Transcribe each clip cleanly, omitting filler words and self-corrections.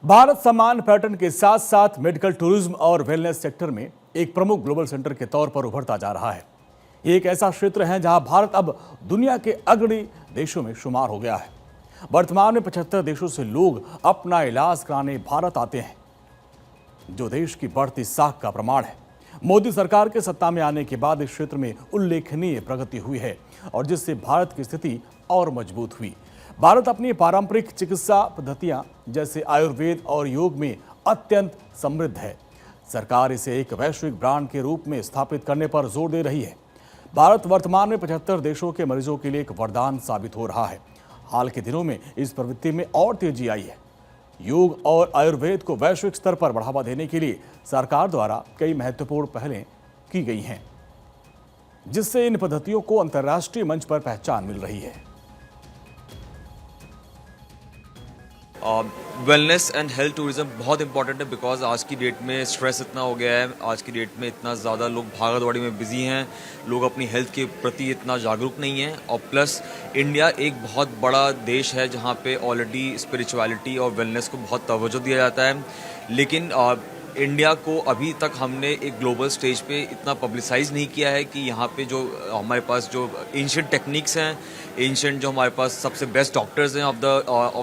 भारत सम्मान पर्यटन के साथ साथ मेडिकल टूरिज्म और वेलनेस सेक्टर में एक प्रमुख ग्लोबल सेंटर के तौर पर उभरता जा रहा है। ये एक ऐसा क्षेत्र है जहां भारत अब दुनिया के अग्रणी देशों में शुमार हो गया है। वर्तमान में 75 देशों से लोग अपना इलाज कराने भारत आते हैं, जो देश की बढ़ती साख का प्रमाण है। मोदी सरकार के सत्ता में आने के बाद इस क्षेत्र में उल्लेखनीय प्रगति हुई है और जिससे भारत की स्थिति और मजबूत हुई। भारत अपनी पारंपरिक चिकित्सा पद्धतियां जैसे आयुर्वेद और योग में अत्यंत समृद्ध है। सरकार इसे एक वैश्विक ब्रांड के रूप में स्थापित करने पर जोर दे रही है। भारत वर्तमान में 75 देशों के मरीजों के लिए एक वरदान साबित हो रहा है। हाल के दिनों में इस प्रवृत्ति में और तेजी आई है। योग और आयुर्वेद को वैश्विक स्तर पर बढ़ावा देने के लिए सरकार द्वारा कई महत्वपूर्ण पहलें की गई हैं, जिससे इन पद्धतियों को अंतर्राष्ट्रीय मंच पर पहचान मिल रही है। वेलनेस एंड हेल्थ टूरिज्म बहुत इंपॉर्टेंट है बिकॉज आज की डेट में स्ट्रेस इतना हो गया है। आज की डेट में इतना ज़्यादा लोग भागा दौड़ी में बिजी हैं, लोग अपनी हेल्थ के प्रति इतना जागरूक नहीं हैं। और प्लस इंडिया एक बहुत बड़ा देश है जहाँ पे ऑलरेडी स्पिरिचुअलिटी और वेलनेस को बहुत तवज्जो दिया जाता है, लेकिन इंडिया को अभी तक हमने एक ग्लोबल स्टेज पे इतना पब्लिसाइज नहीं किया है कि यहाँ पे जो हमारे पास जो एंशिएंट टेक्निक्स हैं, एंशिएंट जो हमारे पास सबसे बेस्ट डॉक्टर्स हैं of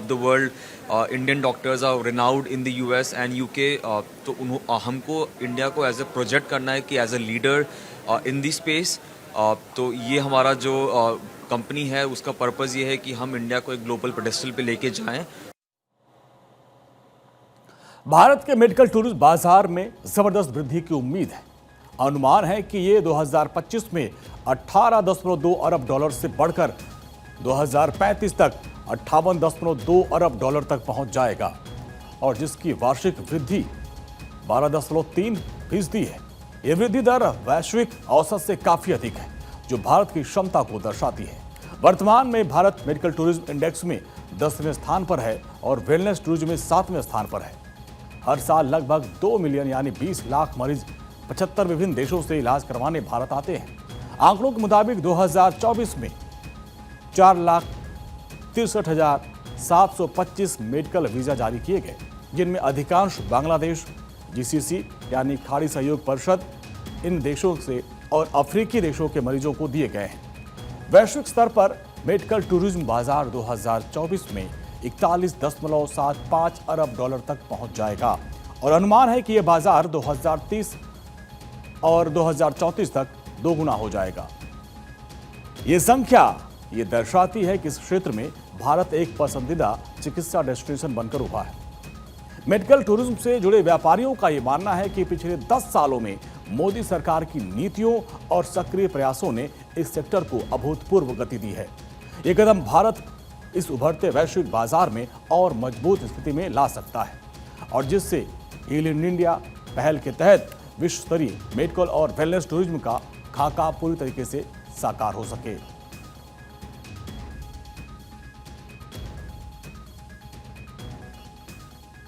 the world, Indian doctors are renowned in the US and UK. तो हमको इंडिया को एज ए प्रोजेक्ट करना है कि as a leader in the space. तो ये हमारा जो कंपनी है उसका पर्पज़ ये है कि हम इंडिया को एक ग्लोबल पेडेस्टल पे लेके जाएं। भारत के मेडिकल टूरिज्म बाजार में जबरदस्त वृद्धि की उम्मीद है। अनुमान है कि ये 2025 में 18.2 अरब डॉलर से बढ़कर 2035 तक 58.2 अरब डॉलर तक पहुंच जाएगा और जिसकी वार्षिक वृद्धि 12.3% है। ये वृद्धि दर वैश्विक औसत से काफी अधिक है, जो भारत की क्षमता को दर्शाती है। वर्तमान में भारत मेडिकल टूरिज्म इंडेक्स में 10वें स्थान पर है और वेलनेस टूरिज्म में 7वें स्थान पर है। हर साल लगभग 2 मिलियन यानी 20 लाख मरीज 75 विभिन्न देशों से इलाज करवाने भारत आते हैं। आंकड़ों के मुताबिक 2024 में 4,63,725 मेडिकल वीजा जारी किए गए, जिनमें अधिकांश बांग्लादेश, जीसीसी यानी खाड़ी सहयोग परिषद इन देशों से और अफ्रीकी देशों के मरीजों को दिए गए हैं। वैश्विक स्तर पर मेडिकल टूरिज्म बाजार 2024 में 41.75 अरब डॉलर तक पहुंच जाएगा और अनुमान है कि यह बाजार 2030 और 2034 तक दोगुना हो जाएगा। ये संख्या ये दर्शाती है कि इस क्षेत्र में भारत एक पसंदीदा चिकित्सा डेस्टिनेशन बनकर उभरा है। मेडिकल टूरिज्म से जुड़े व्यापारियों का यह मानना है कि पिछले 10 सालों में मोदी सरकार की नीतियों और सक्रिय प्रयासों ने इस सेक्टर को अभूतपूर्व गति दी है। ये कदम भारत इस उभरते वैश्विक बाजार में और मजबूत स्थिति में ला सकता है और जिससे हील इन इंडिया पहल के तहत विश्व स्तरीय मेडिकल और वेलनेस टूरिज्म का खाका पूरी तरीके से साकार हो सके।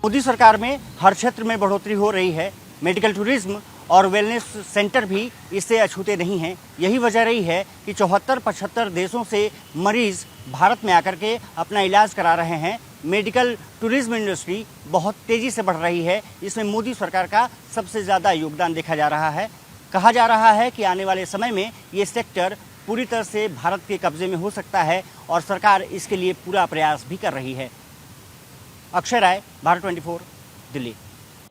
मोदी सरकार में हर क्षेत्र में बढ़ोतरी हो रही है। मेडिकल टूरिज्म और वेलनेस सेंटर भी इससे अछूते नहीं हैं। यही वजह रही है कि 74-75 देशों से मरीज भारत में आकर के अपना इलाज करा रहे हैं। मेडिकल टूरिज्म इंडस्ट्री बहुत तेज़ी से बढ़ रही है। इसमें मोदी सरकार का सबसे ज़्यादा योगदान देखा जा रहा है। कहा जा रहा है कि आने वाले समय में ये सेक्टर पूरी तरह से भारत के कब्जे में हो सकता है और सरकार इसके लिए पूरा प्रयास भी कर रही है। अक्षय राय, भारत 24, दिल्ली।